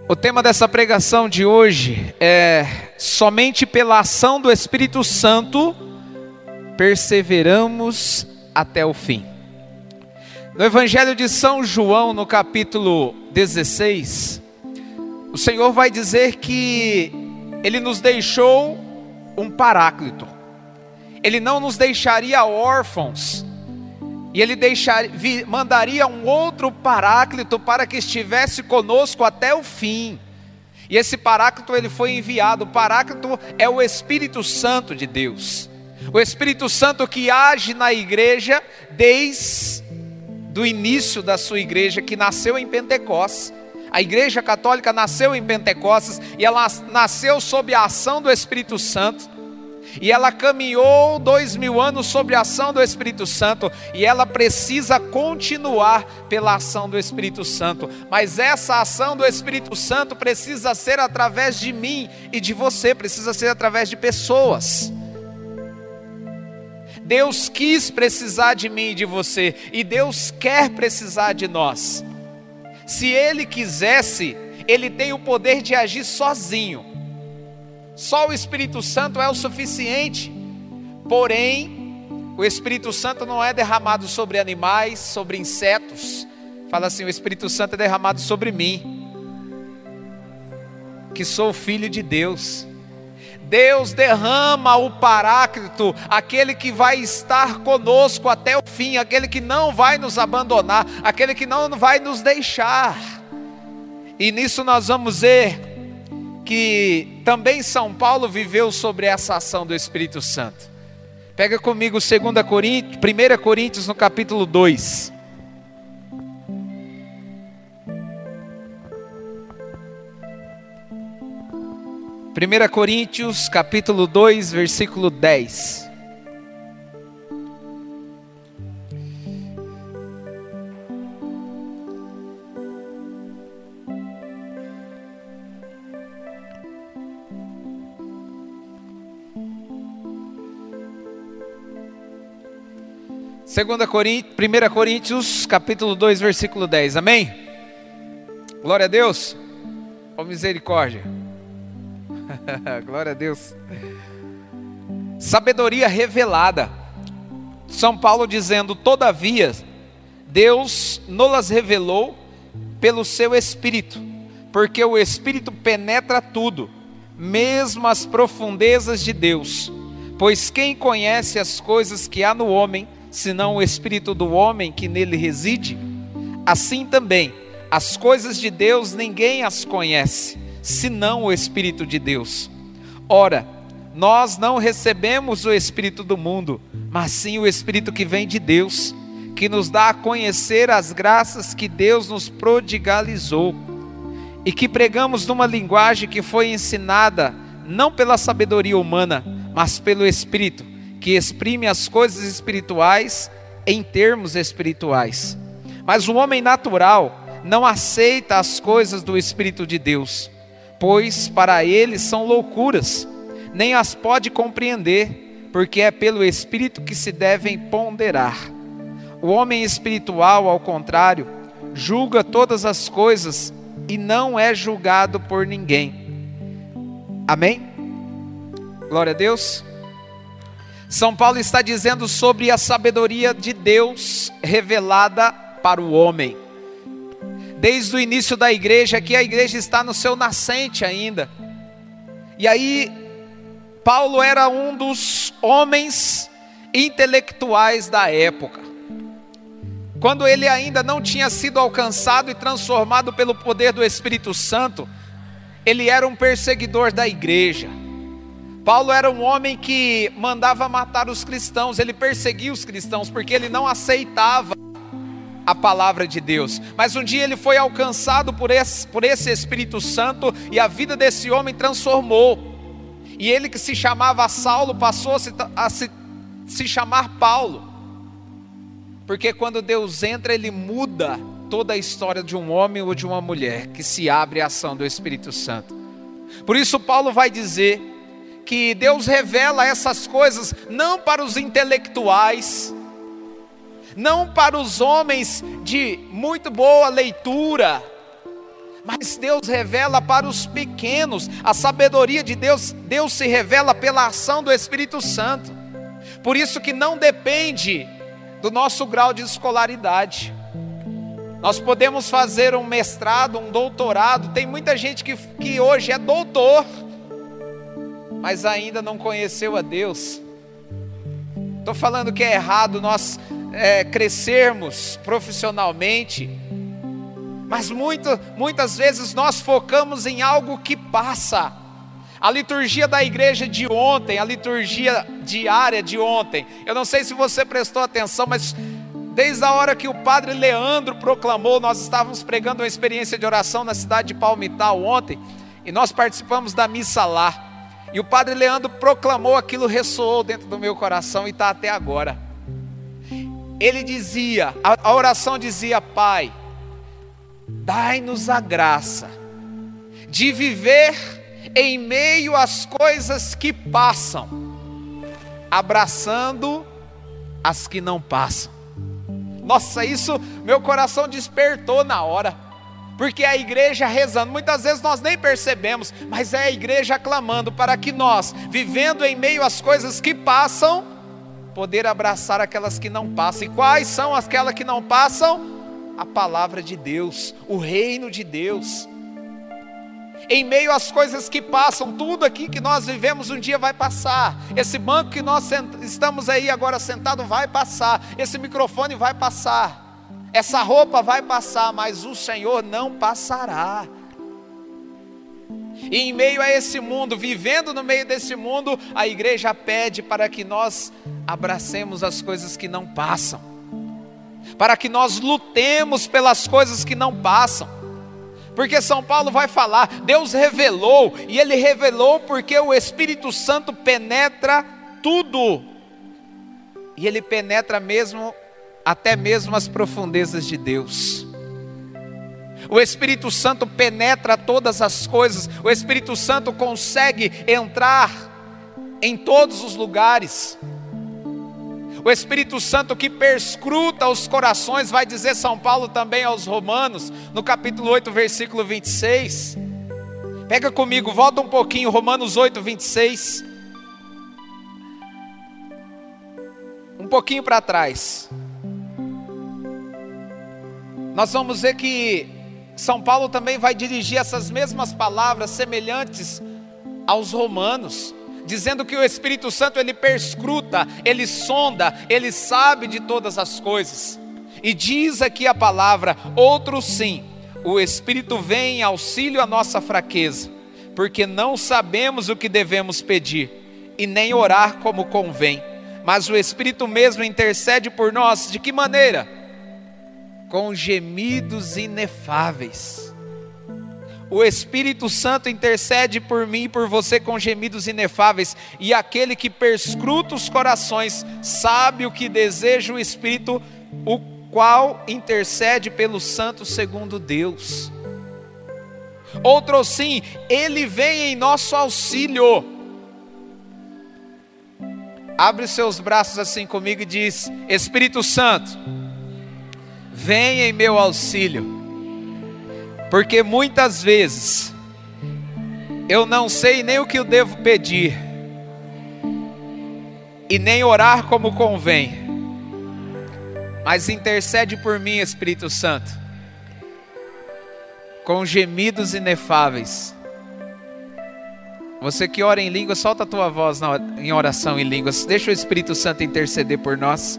O tema dessa pregação de hoje é: somente pela ação do Espírito Santo perseveramos até o fim. No Evangelho de São João, no capítulo 16, o Senhor vai dizer que Ele nos deixou um Paráclito. Ele não nos deixaria órfãos, e Ele mandaria um outro Paráclito para que estivesse conosco até o fim. E esse Paráclito, ele foi enviado. O Paráclito é o Espírito Santo de Deus. O Espírito Santo que age na igreja desde o início da sua igreja, que nasceu em Pentecostes. A igreja católica nasceu em Pentecostes e ela nasceu sob a ação do Espírito Santo. E ela caminhou 2000 anos sob a ação do Espírito Santo, e ela precisa continuar pela ação do Espírito Santo. Mas essa ação do Espírito Santo precisa ser através de mim e de você, precisa ser através de pessoas. Deus quis precisar de mim e de você, e Deus quer precisar de nós. Se Ele quisesse, Ele tem o poder de agir sozinho. Só o Espírito Santo é o suficiente. Porém, o Espírito Santo não é derramado sobre animais, sobre insetos. Fala assim: o Espírito Santo é derramado sobre mim, que sou filho de Deus. Deus derrama o Paráclito, aquele que vai estar conosco até o fim, aquele que não vai nos abandonar, aquele que não vai nos deixar. E nisso nós vamos ver que também São Paulo viveu sobre essa ação do Espírito Santo. Pega comigo 1 Coríntios no capítulo 2. Primeira Coríntios capítulo 2, versículo 10. Primeira Coríntios, capítulo 2, versículo 10, amém? Glória a Deus, ó misericórdia, glória a Deus. Sabedoria revelada, São Paulo dizendo: todavia, Deus nos revelou pelo seu Espírito, porque o Espírito penetra tudo, mesmo as profundezas de Deus, pois quem conhece as coisas que há no homem, senão o Espírito do homem que nele reside? Assim também, as coisas de Deus ninguém as conhece, senão o Espírito de Deus. Ora, nós não recebemos o Espírito do mundo, mas sim o Espírito que vem de Deus, que nos dá a conhecer as graças que Deus nos prodigalizou, e que pregamos numa linguagem que foi ensinada não pela sabedoria humana, mas pelo Espírito, que exprime as coisas espirituais em termos espirituais. Mas o homem natural não aceita as coisas do Espírito de Deus, pois para ele são loucuras, nem as pode compreender, porque é pelo Espírito que se devem ponderar. O homem espiritual, ao contrário, julga todas as coisas e não é julgado por ninguém. Amém? Glória a Deus. São Paulo está dizendo sobre a sabedoria de Deus revelada para o homem. Desde o início da igreja, que a igreja está no seu nascente ainda. E aí, Paulo era um dos homens intelectuais da época. Quando ele ainda não tinha sido alcançado e transformado pelo poder do Espírito Santo, ele era um perseguidor da igreja. Paulo era um homem que mandava matar os cristãos, ele perseguia os cristãos, porque ele não aceitava a palavra de Deus. Mas um dia ele foi alcançado por esse Espírito Santo, e a vida desse homem transformou. E ele, que se chamava Saulo, passou a se chamar Paulo. Porque quando Deus entra, Ele muda toda a história de um homem ou de uma mulher, que se abre à ação do Espírito Santo. Por isso Paulo vai dizer que Deus revela essas coisas não para os intelectuais, não para os homens de muito boa leitura, mas Deus revela para os pequenos. A sabedoria de Deus, Deus se revela pela ação do Espírito Santo. Por isso que não depende do nosso grau de escolaridade. Nós podemos fazer um mestrado, um doutorado. Tem muita gente que hoje é doutor, mas ainda não conheceu a Deus. Estou falando que é errado nós crescermos profissionalmente, mas muitas vezes nós focamos em algo que passa. A liturgia da igreja de ontem, a liturgia diária de ontem, eu não sei se você prestou atenção, mas desde a hora que o padre Leandro proclamou, nós estávamos pregando uma experiência de oração na cidade de Palmital ontem, e nós participamos da missa lá, e o padre Leandro proclamou, aquilo ressoou dentro do meu coração e está até agora. Ele dizia, a oração dizia: Pai, dai-nos a graça de viver em meio às coisas que passam, abraçando as que não passam. Nossa, isso meu coração despertou na hora, porque é a igreja rezando. Muitas vezes nós nem percebemos, mas é a igreja clamando para que nós, vivendo em meio às coisas que passam, poder abraçar aquelas que não passam. E quais são aquelas que não passam? A palavra de Deus, o reino de Deus. Em meio às coisas que passam, tudo aqui que nós vivemos um dia vai passar. Esse banco que nós estamos aí agora sentado vai passar. Esse microfone vai passar. Essa roupa vai passar, mas o Senhor não passará. E em meio a esse mundo, vivendo no meio desse mundo, a igreja pede para que nós abracemos as coisas que não passam, para que nós lutemos pelas coisas que não passam. Porque São Paulo vai falar, Deus revelou, e Ele revelou porque o Espírito Santo penetra tudo, e Ele penetra até mesmo as profundezas de Deus. O Espírito Santo penetra todas as coisas, o Espírito Santo consegue entrar em todos os lugares. O Espírito Santo que perscruta os corações, vai dizer São Paulo também aos Romanos, no capítulo 8, versículo 26. Pega comigo, volta um pouquinho, Romanos 8, 26. Um pouquinho para trás. Nós vamos ver que São Paulo também vai dirigir essas mesmas palavras semelhantes aos romanos, dizendo que o Espírito Santo ele perscruta, ele sonda, ele sabe de todas as coisas. E diz aqui a palavra: outro sim, o Espírito vem em auxílio à nossa fraqueza, porque não sabemos o que devemos pedir, e nem orar como convém, mas o Espírito mesmo intercede por nós. De que maneira? Com gemidos inefáveis. O Espírito Santo intercede por mim e por você com gemidos inefáveis, e aquele que perscruta os corações sabe o que deseja o Espírito, o qual intercede pelos santos segundo Deus. Outro sim, Ele vem em nosso auxílio. Abre os seus braços assim comigo e diz: Espírito Santo, vem em meu auxílio. Porque muitas vezes eu não sei nem o que eu devo pedir, e nem orar como convém, mas intercede por mim, Espírito Santo, com gemidos inefáveis. Você que ora em línguas, solta a tua voz em oração em línguas. Deixa o Espírito Santo interceder por nós.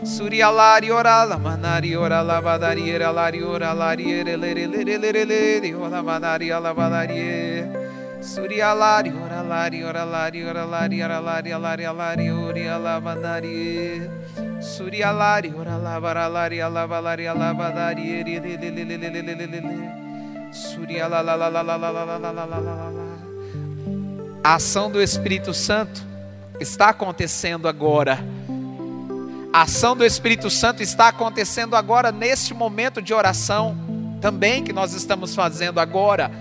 Surialari ora la manari ora la badari ora lari ora lari ere ora manari ala badari Surialari ora lari ora lari ora lari ora lari lari lari ora la manari Surialari ora la baralari ala balari ala badari Suriala la la la la la la la la. A ação do Espírito Santo está acontecendo agora. A ação do Espírito Santo está acontecendo agora, neste momento de oração também que nós estamos fazendo agora.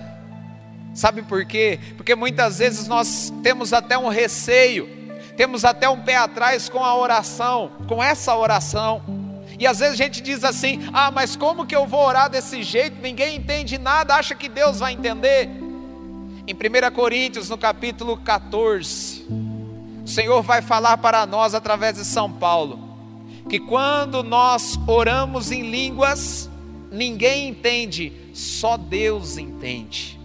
Sabe por quê? Porque muitas vezes nós temos até um receio, temos até um pé atrás com a oração, com essa oração. E às vezes a gente diz assim: ah, mas como que eu vou orar desse jeito? Ninguém entende nada, acha que Deus vai entender? Em 1 Coríntios, no capítulo 14, o Senhor vai falar para nós através de São Paulo, que quando nós oramos em línguas, ninguém entende, só Deus entende.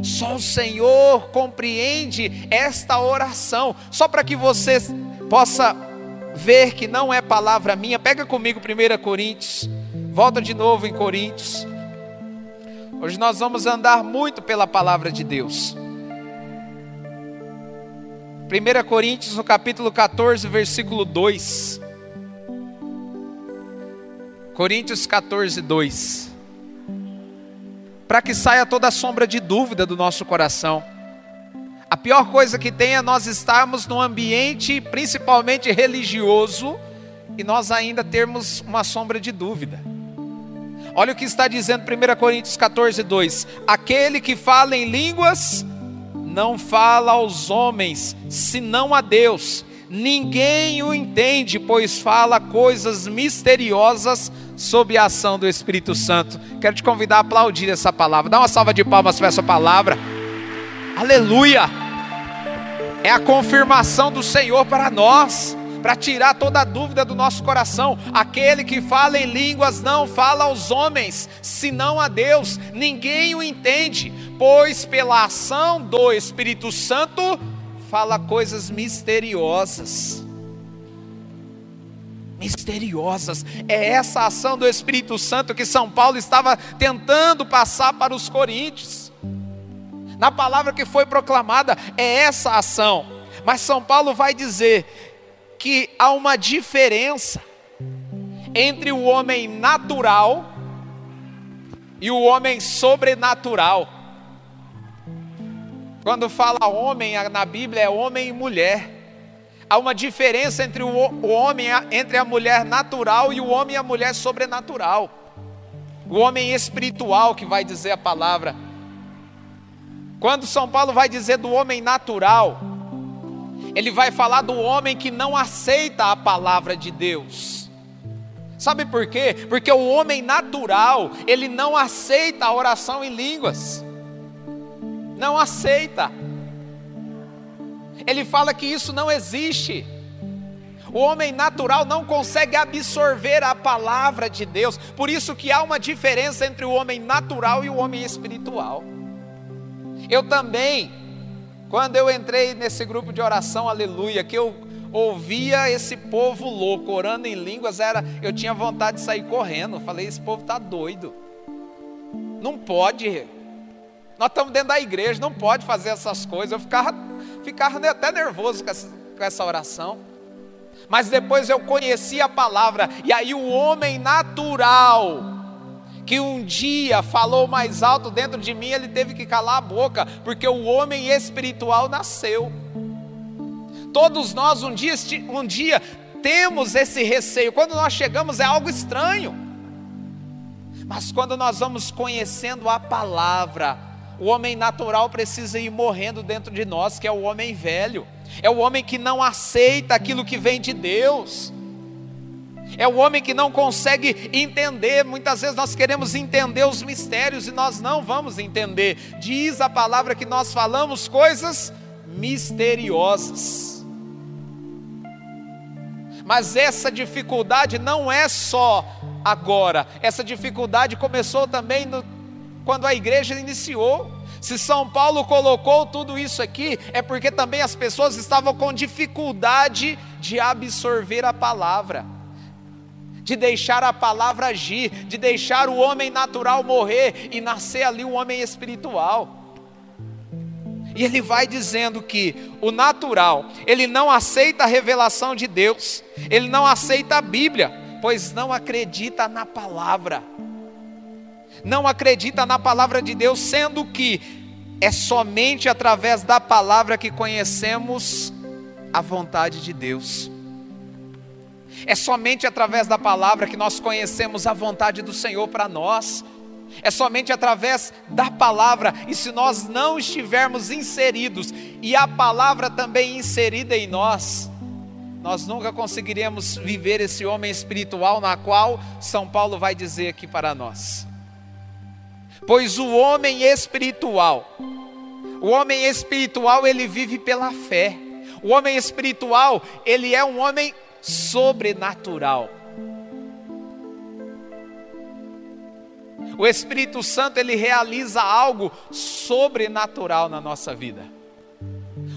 Só o Senhor compreende esta oração. Só para que você possa ver que não é palavra minha, pega comigo 1 Coríntios, volta de novo em Coríntios. Hoje nós vamos andar muito pela palavra de Deus. 1 Coríntios, no capítulo 14, versículo 2. Coríntios 14, 2. Para que saia toda a sombra de dúvida do nosso coração. A pior coisa que tem é nós estarmos num ambiente principalmente religioso e nós ainda termos uma sombra de dúvida. Olha o que está dizendo 1 Coríntios 14, 2. Aquele que fala em línguas não fala aos homens, senão a Deus. Ninguém o entende, pois fala coisas misteriosas sob a ação do Espírito Santo. Quero te convidar a aplaudir essa palavra. Dá uma salva de palmas para essa palavra. Aleluia! É a confirmação do Senhor para nós, para tirar toda a dúvida do nosso coração. Aquele que fala em línguas não fala aos homens, senão a Deus. Ninguém o entende, pois pela ação do Espírito Santo fala coisas misteriosas. Misteriosas. É essa ação do Espírito Santo que São Paulo estava tentando passar para os coríntios. Na palavra que foi proclamada, é essa ação. Mas São Paulo vai dizer que há uma diferença entre o homem natural e o homem sobrenatural. Quando fala homem na Bíblia, é homem e mulher. Há uma diferença entre o homem, entre a mulher natural e o homem e a mulher sobrenatural. O homem espiritual, que vai dizer a palavra. Quando São Paulo vai dizer do homem natural, ele vai falar do homem que não aceita a palavra de Deus. Sabe por quê? Porque o homem natural, ele não aceita a oração em línguas. Não aceita. Ele fala que isso não existe. O homem natural não consegue absorver a palavra de Deus. Por isso que há uma diferença entre o homem natural e o homem espiritual. Eu também, quando eu entrei nesse grupo de oração, aleluia, que eu ouvia esse povo louco, orando em línguas, eu tinha vontade de sair correndo. Eu falei, esse povo está doido. Não pode. Nós estamos dentro da igreja, não pode fazer essas coisas. Eu ficava até nervoso com essa oração. Mas depois eu conheci a palavra. E aí o homem natural, que um dia falou mais alto dentro de mim, ele teve que calar a boca, porque o homem espiritual nasceu. Todos nós um dia temos esse receio. Quando nós chegamos é algo estranho. Mas quando nós vamos conhecendo a palavra, o homem natural precisa ir morrendo dentro de nós, que é o homem velho. É o homem que não aceita aquilo que vem de Deus. É o homem que não consegue entender. Muitas vezes nós queremos entender os mistérios e nós não vamos entender. Diz a palavra que nós falamos coisas misteriosas. Mas essa dificuldade não é só agora. Essa dificuldade começou também quando a igreja iniciou. Se São Paulo colocou tudo isso aqui, é porque também as pessoas estavam com dificuldade de absorver a palavra, de deixar a palavra agir, de deixar o homem natural morrer e nascer ali o homem espiritual. E ele vai dizendo que o natural, ele não aceita a revelação de Deus, ele não aceita a Bíblia, pois não acredita na palavra. Não acredita na palavra de Deus, sendo que é somente através da palavra que conhecemos a vontade de Deus. É somente através da palavra que nós conhecemos a vontade do Senhor para nós. É somente através da palavra. E se nós não estivermos inseridos, e a palavra também inserida em nós nós nunca conseguiríamos viver esse homem espiritual na qual São Paulo vai dizer aqui para nós. Pois o homem espiritual, ele vive pela fé. O homem espiritual, ele é um homem sobrenatural. O Espírito Santo, ele realiza algo sobrenatural na nossa vida.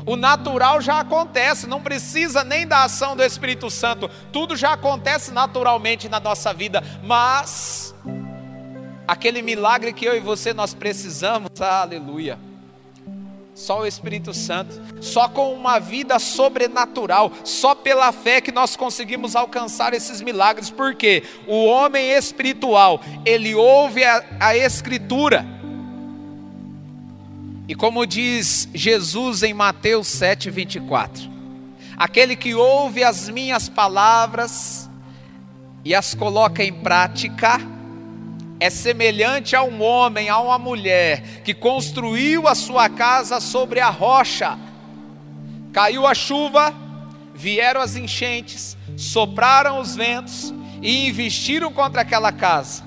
O natural já acontece, não precisa nem da ação do Espírito Santo, tudo já acontece naturalmente na nossa vida, mas aquele milagre que eu e você nós precisamos, aleluia, só o Espírito Santo, só com uma vida sobrenatural, só pela fé que nós conseguimos alcançar esses milagres, porque o homem espiritual, ele ouve a Escritura, e como diz Jesus em Mateus 7:24, aquele que ouve as minhas palavras e as coloca em prática, é semelhante a um homem, a uma mulher, que construiu a sua casa sobre a rocha. Caiu a chuva, vieram as enchentes, sopraram os ventos e investiram contra aquela casa.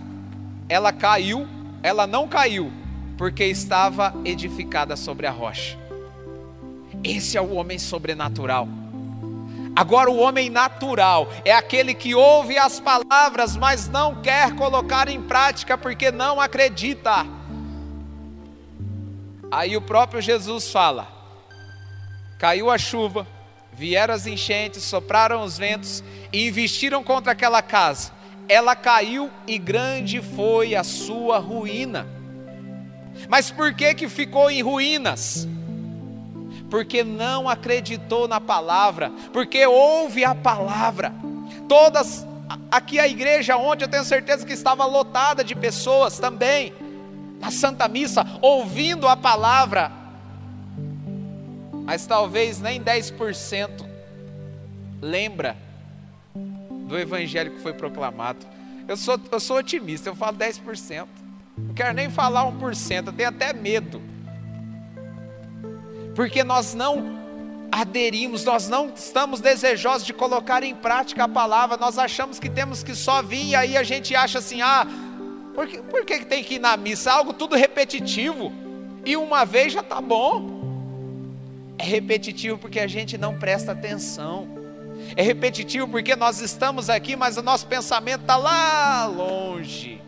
Ela não caiu, porque estava edificada sobre a rocha. Esse é o homem sobrenatural. Agora o homem natural é aquele que ouve as palavras, mas não quer colocar em prática porque não acredita. Aí o próprio Jesus fala: caiu a chuva, vieram as enchentes, sopraram os ventos e investiram contra aquela casa. Ela caiu e grande foi a sua ruína. Mas por que ficou em ruínas? Porque não acreditou na palavra, porque ouve a palavra. Todas, aqui a igreja ontem eu tenho certeza que estava lotada de pessoas também, na Santa Missa, ouvindo a palavra, mas talvez nem 10% lembra do evangelho que foi proclamado. Eu sou otimista, eu falo 10%, não quero nem falar 1%, eu tenho até medo. Porque nós não aderimos, nós não estamos desejosos de colocar em prática a palavra. Nós achamos que temos que só vir, e aí a gente acha assim, por que tem que ir na missa? Algo tudo repetitivo, e uma vez já está bom. É repetitivo porque a gente não presta atenção. É repetitivo porque nós estamos aqui, mas o nosso pensamento está lá longe.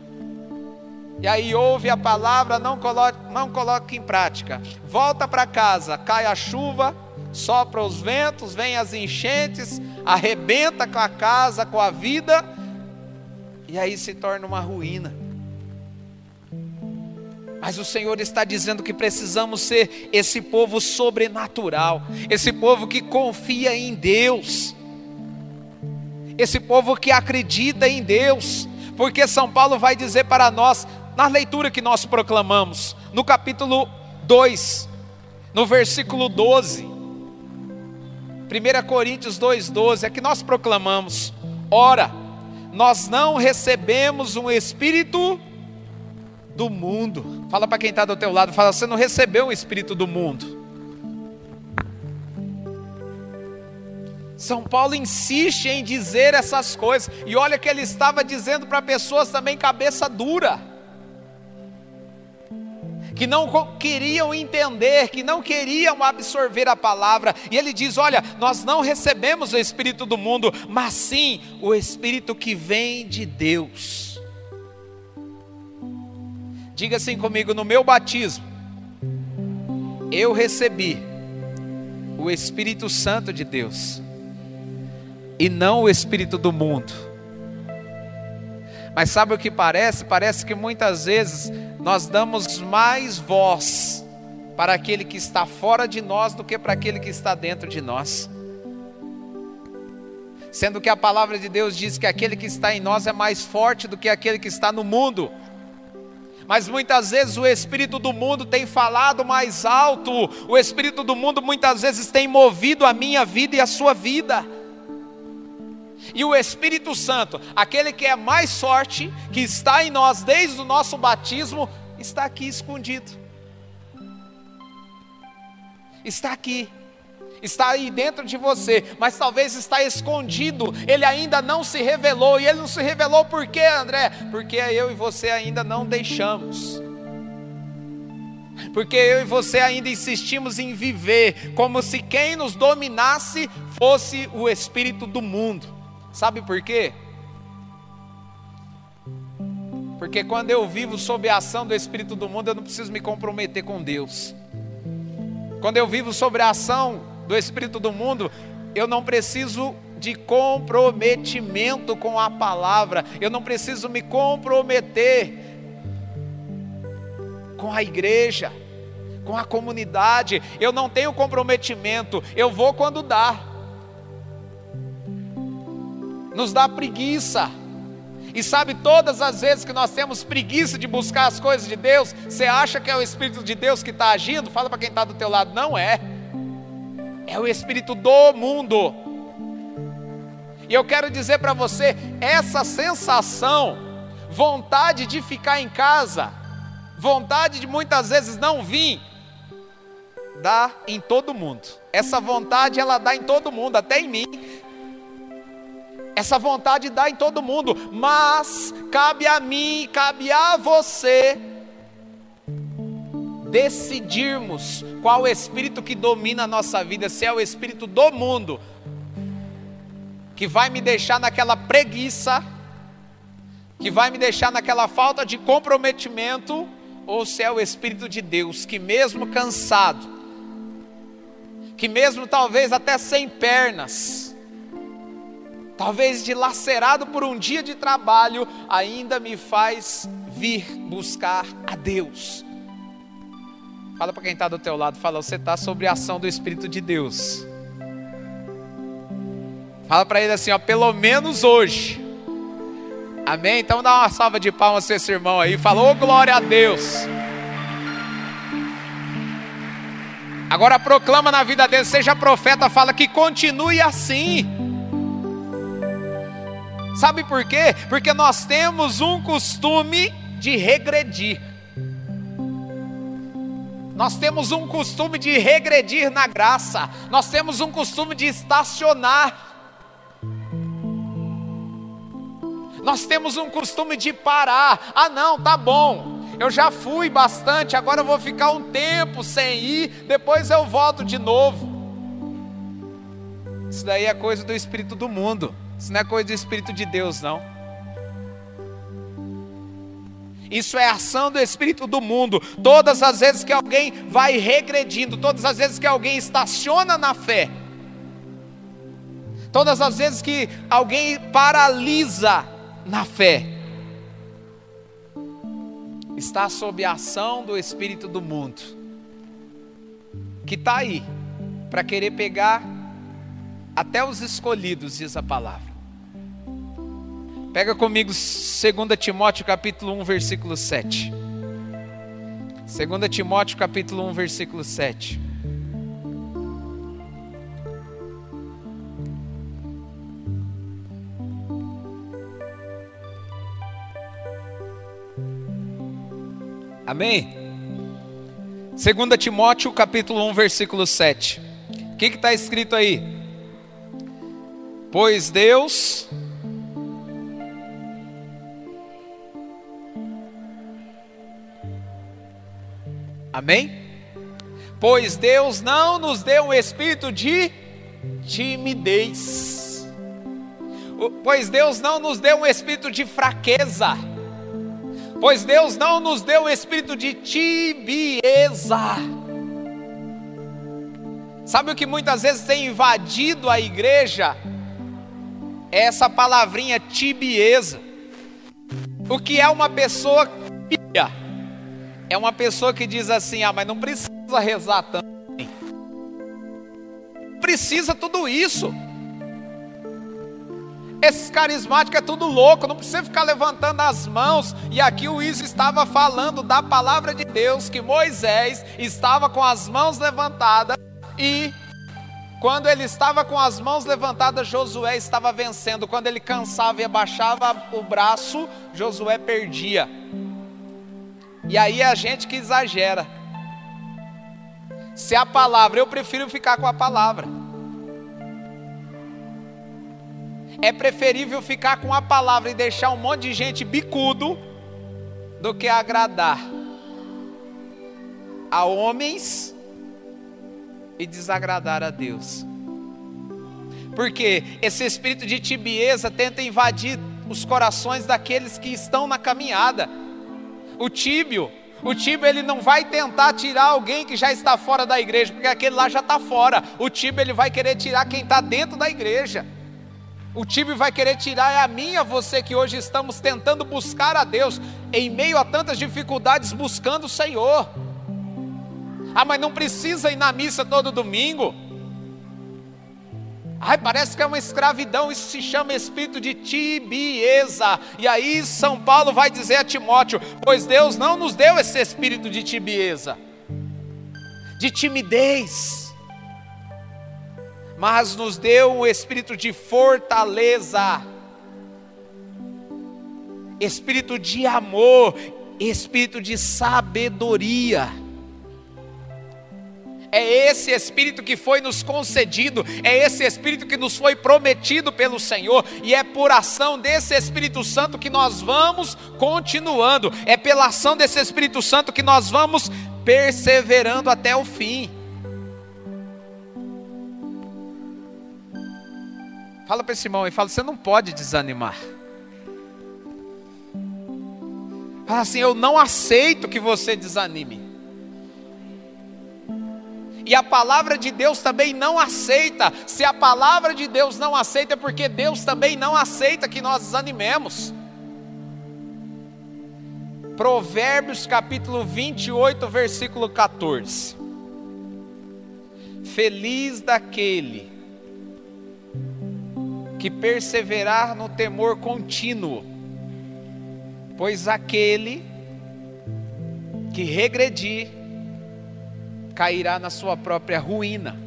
E aí ouve a palavra, não coloca em prática. Volta para casa, cai a chuva, sopra os ventos, vem as enchentes, arrebenta com a casa, com a vida, e aí se torna uma ruína. Mas o Senhor está dizendo que precisamos ser esse povo sobrenatural, esse povo que confia em Deus, esse povo que acredita em Deus, porque São Paulo vai dizer para nós, na leitura que nós proclamamos, no capítulo 2, no versículo 12, 1 Coríntios 2,12, é que nós proclamamos: ora, nós não recebemos um espírito do mundo. Fala para quem está do teu lado, fala, você não recebeu um espírito do mundo. São Paulo insiste em dizer essas coisas, e olha que ele estava dizendo para pessoas também cabeça dura, que não queriam entender, que não queriam absorver a palavra, e ele diz, olha, nós não recebemos o espírito do mundo, mas sim o espírito que vem de Deus. Diga assim comigo, no meu batismo, eu recebi o Espírito Santo de Deus, e não o espírito do mundo. Mas sabe o que parece? Parece que muitas vezes nós damos mais voz para aquele que está fora de nós do que para aquele que está dentro de nós. Sendo que a palavra de Deus diz que aquele que está em nós é mais forte do que aquele que está no mundo. Mas muitas vezes o espírito do mundo tem falado mais alto, o espírito do mundo muitas vezes tem movido a minha vida e a sua vida. E o Espírito Santo, aquele que é mais forte, que está em nós desde o nosso batismo, está aqui escondido. Está aqui. Está aí dentro de você, mas talvez está escondido, ele ainda não se revelou. E ele não se revelou por quê, André? Porque eu e você ainda não deixamos. Porque eu e você ainda insistimos em viver como se quem nos dominasse fosse o espírito do mundo. Sabe por quê? Porque quando eu vivo sob a ação do espírito do mundo, eu não preciso me comprometer com Deus. Quando eu vivo sobre a ação do espírito do mundo, eu não preciso de comprometimento com a palavra. Eu não preciso me comprometer com a igreja, com a comunidade. Eu não tenho comprometimento. Eu vou quando dá. Nos dá preguiça. E sabe, todas as vezes que nós temos preguiça de buscar as coisas de Deus, você acha que é o Espírito de Deus que está agindo? Fala para quem está do teu lado, não é. É o espírito do mundo. E eu quero dizer para você, essa sensação, vontade de ficar em casa, vontade de muitas vezes não vir, dá em todo mundo. Essa vontade ela dá em todo mundo, até em mim. Essa vontade dá em todo mundo, mas cabe a mim, cabe a você decidirmos qual o espírito que domina a nossa vida. Se é o espírito do mundo, que vai me deixar naquela preguiça, que vai me deixar naquela falta de comprometimento, ou se é o Espírito de Deus, que mesmo cansado, que mesmo talvez até sem pernas, talvez dilacerado por um dia de trabalho, ainda me faz vir buscar a Deus. Fala para quem está do teu lado, fala, você está sob a ação do Espírito de Deus. Fala para ele assim, ó, pelo menos hoje. Amém? Então dá uma salva de palmas para esse irmão aí. Falou, glória a Deus. Agora proclama na vida dele, seja profeta, fala que continue assim. Sabe por quê? Porque nós temos um costume de regredir. Nós temos um costume de regredir na graça. Nós temos um costume de estacionar. Nós temos um costume de parar. Ah não, tá bom, eu já fui bastante, agora eu vou ficar um tempo sem ir, depois eu volto de novo. Isso daí é coisa do espírito do mundo. Isso não é coisa do Espírito de Deus, não. Isso é ação do espírito do mundo. Todas as vezes que alguém vai regredindo, todas as vezes que alguém estaciona na fé, todas as vezes que alguém paralisa na fé, está sob a ação do espírito do mundo, que está aí para querer pegar até os escolhidos, diz a palavra. Pega comigo 2 Timóteo capítulo 1, versículo 7. 2 Timóteo capítulo 1, versículo 7. Amém? 2 Timóteo capítulo 1, versículo 7. O que está escrito aí? Pois Deus... Amém? Pois Deus não nos deu um espírito de timidez. Pois Deus não nos deu um espírito de fraqueza. Pois Deus não nos deu um espírito de tibieza. Sabe o que muitas vezes tem invadido a igreja? É essa palavrinha tibieza. O que é uma pessoa tibia? É uma pessoa que diz assim, ah, mas não precisa rezar tanto. Não precisa tudo isso. Esses carismáticos é tudo louco, não precisa ficar levantando as mãos. E aqui o Iso estava falando da palavra de Deus, que Moisés estava com as mãos levantadas. E quando ele estava com as mãos levantadas, Josué estava vencendo. Quando ele cansava e abaixava o braço, Josué perdia. E aí é a gente que exagera. Se a palavra, eu prefiro ficar com a palavra. É preferível ficar com a palavra e deixar um monte de gente bicudo do que agradar a homens e desagradar a Deus. Porque esse espírito de tibieza tenta invadir os corações daqueles que estão na caminhada. O tíbio ele não vai tentar tirar alguém que já está fora da igreja, porque aquele lá já está fora. O tíbio ele vai querer tirar quem está dentro da igreja. O tíbio vai querer tirar a mim e a você, que hoje estamos tentando buscar a Deus, em meio a tantas dificuldades, buscando o Senhor. Ah, mas não precisa ir na missa todo domingo. Ai, parece que é uma escravidão. Isso se chama espírito de tibieza. E aí São Paulo vai dizer a Timóteo: pois Deus não nos deu esse espírito de tibieza, de timidez, mas nos deu um espírito de fortaleza, espírito de amor, espírito de sabedoria. É esse espírito que foi nos concedido, é esse espírito que nos foi prometido pelo Senhor, e é por ação desse Espírito Santo que nós vamos continuando, é pela ação desse Espírito Santo que nós vamos perseverando até o fim. Fala para esse irmão e fala: você não pode desanimar. Fala assim: eu não aceito que você desanime. E a palavra de Deus também não aceita. Se a palavra de Deus não aceita, é porque Deus também não aceita que nós desanimemos. Provérbios capítulo 28, versículo 14. Feliz daquele que perseverar no temor contínuo, pois aquele que regredir cairá na sua própria ruína.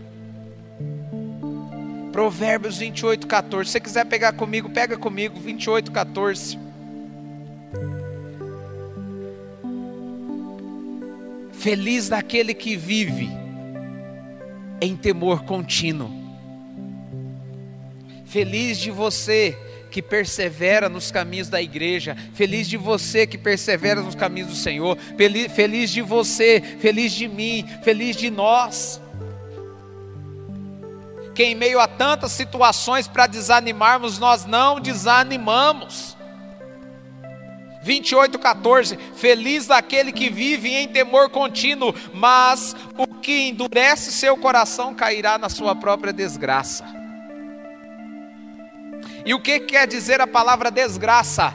Provérbios 28, 14. Se você quiser pegar comigo, pega comigo. 28, 14. Feliz daquele que vive em temor contínuo. Feliz de você que persevera nos caminhos da igreja. Feliz de você que persevera nos caminhos do Senhor. Feliz de você, feliz de mim, feliz de nós, que em meio a tantas situações para desanimarmos, nós não desanimamos. 28, 14. Feliz daquele que vive em temor contínuo, mas o que endurece seu coração cairá na sua própria desgraça. E o que quer dizer a palavra desgraça?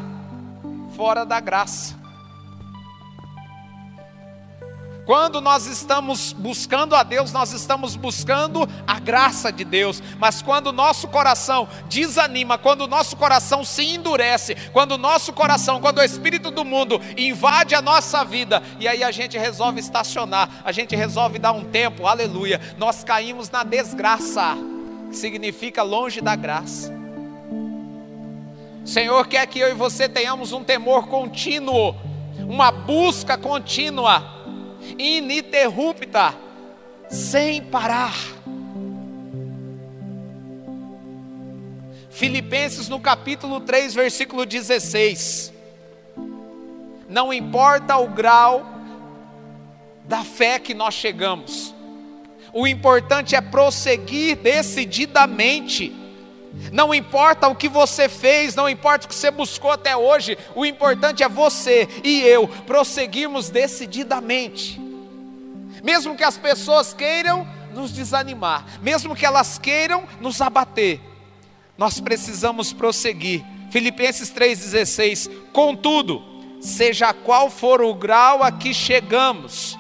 Fora da graça. Quando nós estamos buscando a Deus, nós estamos buscando a graça de Deus. Mas quando o nosso coração desanima, quando o nosso coração se endurece, quando o espírito do mundo invade a nossa vida, e aí a gente resolve estacionar, a gente resolve dar um tempo, aleluia, nós caímos na desgraça, que significa longe da graça. O Senhor quer que eu e você tenhamos um temor contínuo, uma busca contínua, ininterrupta, sem parar. Filipenses no capítulo 3, versículo 16. Não importa o grau da fé que nós chegamos, o importante é prosseguir decididamente. Não importa o que você fez, não importa o que você buscou até hoje, o importante é você e eu prosseguirmos decididamente. Mesmo que as pessoas queiram nos desanimar, mesmo que elas queiram nos abater, nós precisamos prosseguir. Filipenses 3,16. Contudo, seja qual for o grau a que chegamos,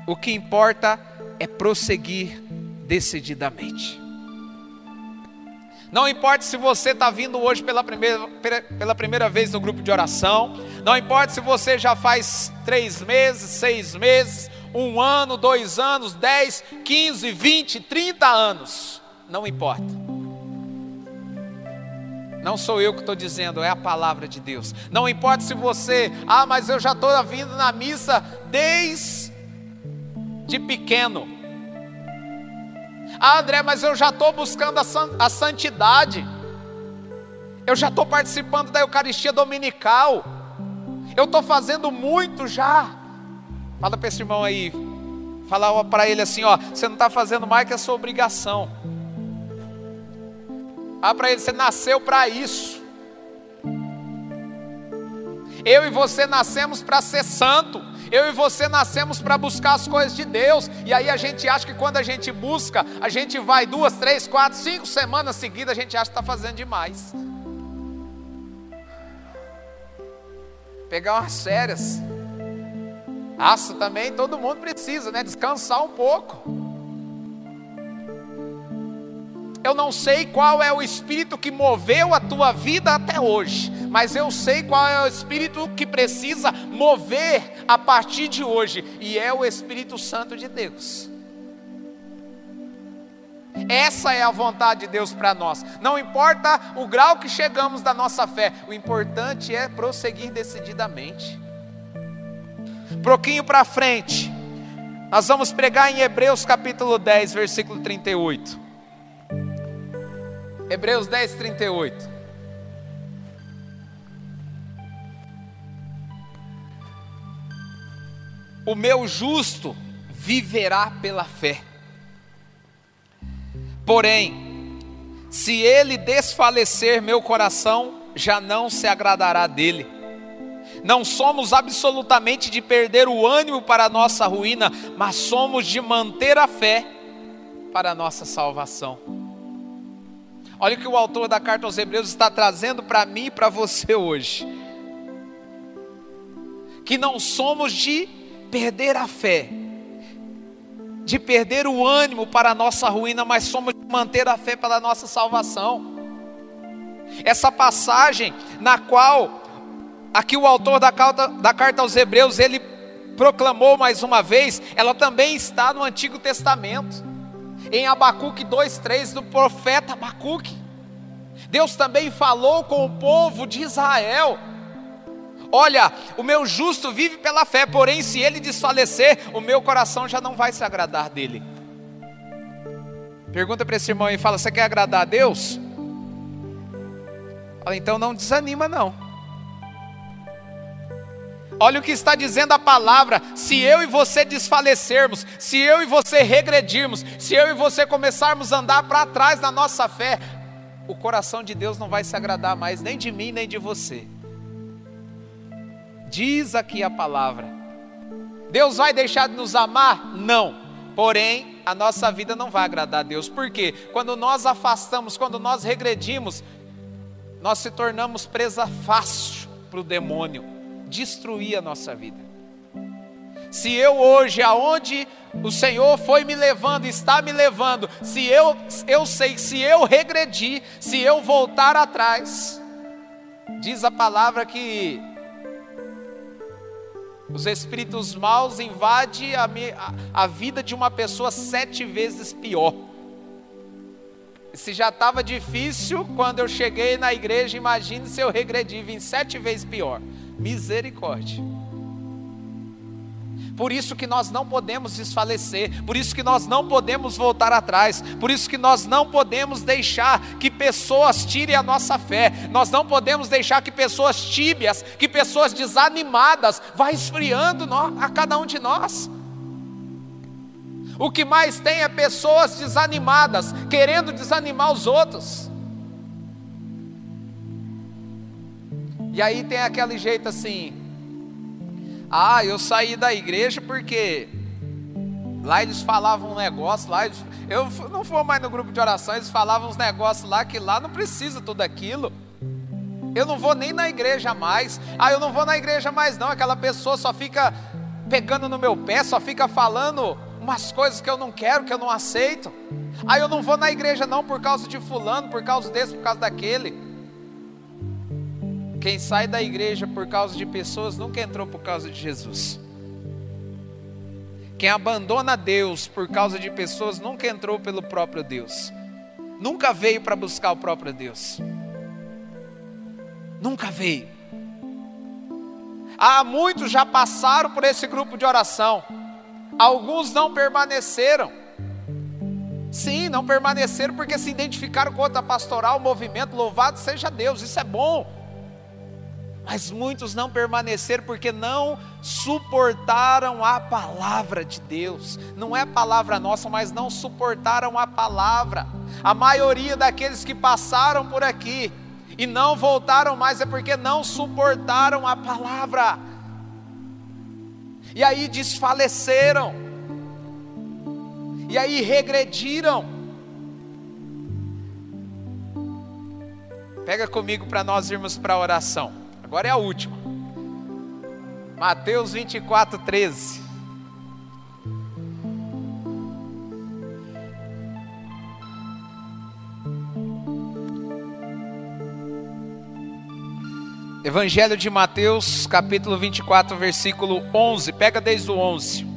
o que importa é prosseguir decididamente. Não importa se você está vindo hoje pela primeira vez no grupo de oração, não importa se você já faz 3 meses, 6 meses, 1 ano, 2 anos, 10, 15, 20, 30 anos, não importa. Não sou eu que estou dizendo, é a palavra de Deus. Não importa se você, mas eu já estou vindo na missa desde pequeno. Ah, André, mas eu já estou buscando a santidade. Eu já estou participando da Eucaristia Dominical. Eu estou fazendo muito já. Fala para esse irmão aí. Fala para ele assim, ó, você não está fazendo mais que a sua obrigação. Fala para ele, você nasceu para isso. Eu e você nascemos para ser santo. Eu e você nascemos para buscar as coisas de Deus. E aí a gente acha que quando a gente busca, a gente vai 2, 3, 4, 5 semanas seguidas, a gente acha que está fazendo demais. Pegar umas férias. Nossa, também todo mundo precisa, né? Descansar um pouco. Eu não sei qual é o espírito que moveu a tua vida até hoje, mas eu sei qual é o espírito que precisa mover a partir de hoje, e é o Espírito Santo de Deus. Essa é a vontade de Deus para nós. Não importa o grau que chegamos da nossa fé, o importante é prosseguir decididamente. Um pouquinho para frente, nós vamos pregar em Hebreus capítulo 10, versículo 38. Hebreus 10, 38. O meu justo viverá pela fé. Porém, se ele desfalecer, meu coração já não se agradará dele. Não somos absolutamente de perder o ânimo para a nossa ruína, mas somos de manter a fé para a nossa salvação. Olha o que o autor da carta aos Hebreus está trazendo para mim e para você hoje. Que não somos de perder a fé, de perder o ânimo para a nossa ruína, mas somos de manter a fé para a nossa salvação. Essa passagem na qual aqui o autor da carta aos Hebreus, ele proclamou mais uma vez, ela também está no Antigo Testamento. Em Abacuque 2:3, do profeta Abacuque, Deus também falou com o povo de Israel: olha, o meu justo vive pela fé, porém se ele desfalecer, o meu coração já não vai se agradar dele. Pergunta para esse irmão e fala: você quer agradar a Deus? Fala, então não desanima não. Olha o que está dizendo a palavra: se eu e você desfalecermos, se eu e você regredirmos, se eu e você começarmos a andar para trás na nossa fé, o coração de Deus não vai se agradar mais, nem de mim, nem de você. Diz aqui a palavra. Deus vai deixar de nos amar? Não. Porém, a nossa vida não vai agradar a Deus. Por quê? Quando nós afastamos, quando nós regredimos, nós se tornamos presa fácil para o demônio destruir a nossa vida. Se eu hoje, aonde o Senhor foi me levando, está me levando, se eu sei que se eu regredir, se eu voltar atrás, diz a palavra que os espíritos maus invadem a vida de uma pessoa 7 vezes pior. Se já estava difícil quando eu cheguei na igreja, imagine se eu regredir, vim 7 vezes pior. Misericórdia. Por isso que nós não podemos desfalecer, por isso que nós não podemos voltar atrás, por isso que nós não podemos deixar que pessoas tirem a nossa fé, nós não podemos deixar que pessoas tíbias, que pessoas desanimadas, vá esfriando a cada um de nós. O que mais tem é pessoas desanimadas, querendo desanimar os outros. E aí tem aquele jeito assim: ah, eu saí da igreja porque lá eles falavam um negócio, eu não vou mais no grupo de oração, eles falavam uns negócios lá, que lá não precisa tudo aquilo. Eu não vou nem na igreja mais. Ah, eu não vou na igreja mais não, aquela pessoa só fica pegando no meu pé, só fica falando umas coisas que eu não quero, que eu não aceito. Ah, eu não vou na igreja não por causa de fulano, por causa desse, por causa daquele. Quem sai da igreja por causa de pessoas nunca entrou por causa de Jesus. Quem abandona Deus por causa de pessoas nunca entrou pelo próprio Deus. Nunca veio para buscar o próprio Deus. Nunca veio. Ah, muitos já passaram por esse grupo de oração. Alguns não permaneceram. Sim, não permaneceram porque se identificaram com outra pastoral, movimento, louvado seja Deus, isso é bom. Mas muitos não permaneceram porque não suportaram a palavra de Deus. Não é palavra nossa, mas não suportaram a palavra. A maioria daqueles que passaram por aqui e não voltaram mais é porque não suportaram a palavra. E aí desfaleceram. E aí regrediram. Pega comigo para nós irmos para a oração. Agora é a última. Mateus 24, 13. Evangelho de Mateus, capítulo 24, versículo 11. Pega desde o 11.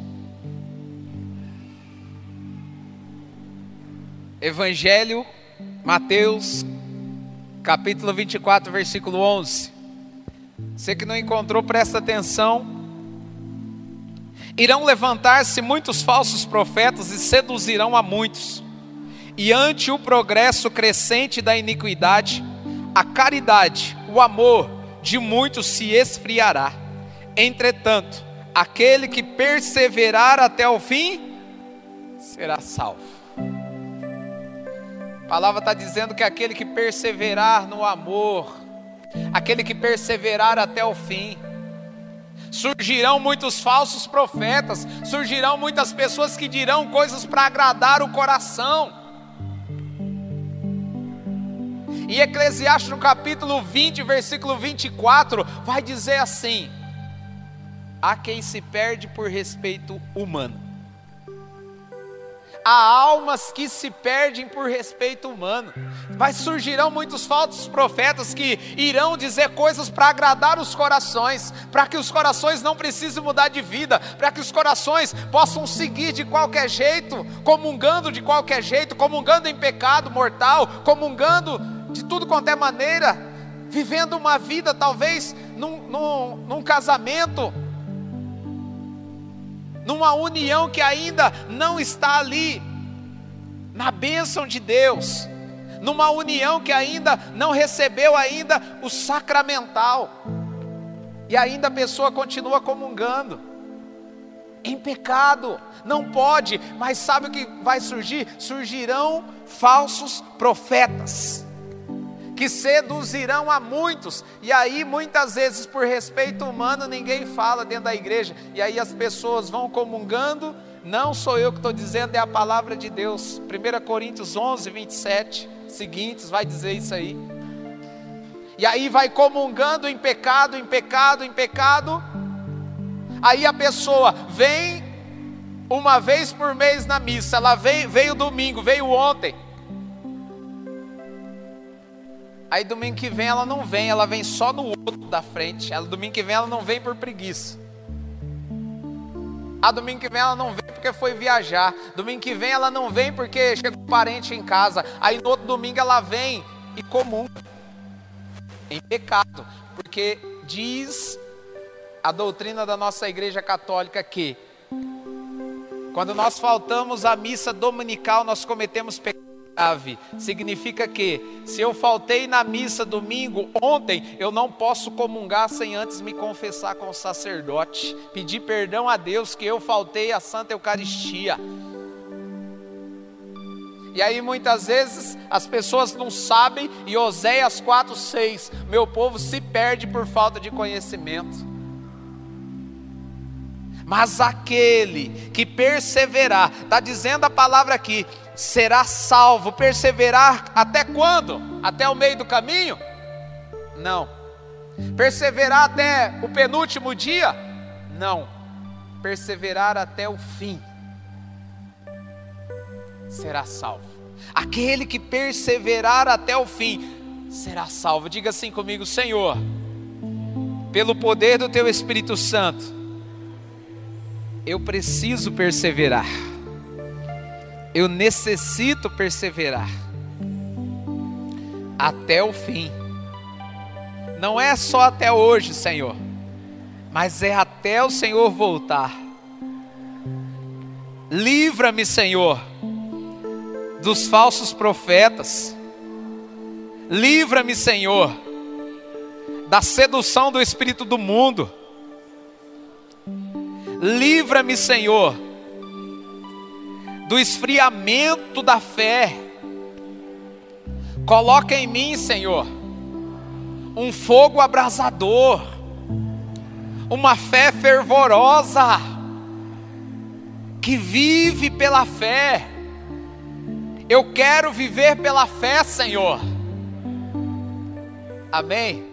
Evangelho, Mateus, capítulo 24, versículo 11. Você que não encontrou, presta atenção. Irão levantar-se muitos falsos profetas e seduzirão a muitos. E ante o progresso crescente da iniquidade, a caridade, o amor de muitos se esfriará. Entretanto, aquele que perseverar até o fim, será salvo. A palavra está dizendo que aquele que perseverar no amor, aquele que perseverar até o fim. Surgirão muitos falsos profetas, surgirão muitas pessoas que dirão coisas para agradar o coração. E Eclesiastes no capítulo 20, versículo 24, vai dizer assim: há quem se perde por respeito humano. Há almas que se perdem por respeito humano. Surgirão muitos falsos profetas que irão dizer coisas para agradar os corações, para que os corações não precisem mudar de vida, para que os corações possam seguir de qualquer jeito, comungando de qualquer jeito, comungando em pecado mortal, comungando de tudo quanto é maneira, vivendo uma vida talvez num casamento, numa união que ainda não está ali, na bênção de Deus, numa união que ainda não recebeu ainda o sacramental, e ainda a pessoa continua comungando, em pecado, não pode, mas sabe o que vai surgir? Surgirão falsos profetas, que seduzirão a muitos, e aí muitas vezes por respeito humano ninguém fala dentro da igreja, e aí as pessoas vão comungando. Não sou eu que estou dizendo, é a palavra de Deus. 1 Coríntios 11, 27 seguintes vai dizer isso aí. E aí vai comungando em pecado, em pecado, em pecado. Aí a pessoa vem uma vez por mês na missa, ela veio domingo, veio ontem. Aí domingo que vem ela não vem, ela vem só no outro da frente. Domingo que vem ela não vem por preguiça. Domingo que vem ela não vem porque foi viajar. Domingo que vem ela não vem porque chegou um parente em casa. Aí no outro domingo ela vem e comunga em pecado. Porque diz a doutrina da nossa igreja católica que quando nós faltamos à missa dominical, nós cometemos pecado grave. Significa que se eu faltei na missa domingo ontem, eu não posso comungar sem antes me confessar com o sacerdote, pedir perdão a Deus que eu faltei à Santa Eucaristia. E aí muitas vezes as pessoas não sabem, e Oséias 4:6, meu povo se perde por falta de conhecimento. Mas aquele que perseverar, está dizendo a palavra aqui, será salvo. Perseverar até quando? Até o meio do caminho? Não. Perseverar até o penúltimo dia? Não. Perseverar até o fim, será salvo. Aquele que perseverar até o fim será salvo. Diga assim comigo: Senhor, pelo poder do Teu Espírito Santo, eu preciso perseverar. Eu necessito perseverar até o fim. Não é só até hoje, Senhor, mas é até o Senhor voltar. Livra-me, Senhor, dos falsos profetas. Livra-me, Senhor, da sedução do espírito do mundo. Livra-me, Senhor, do esfriamento da fé. Coloca em mim, Senhor, um fogo abrasador, uma fé fervorosa, que vive pela fé. Eu quero viver pela fé, Senhor. Amém.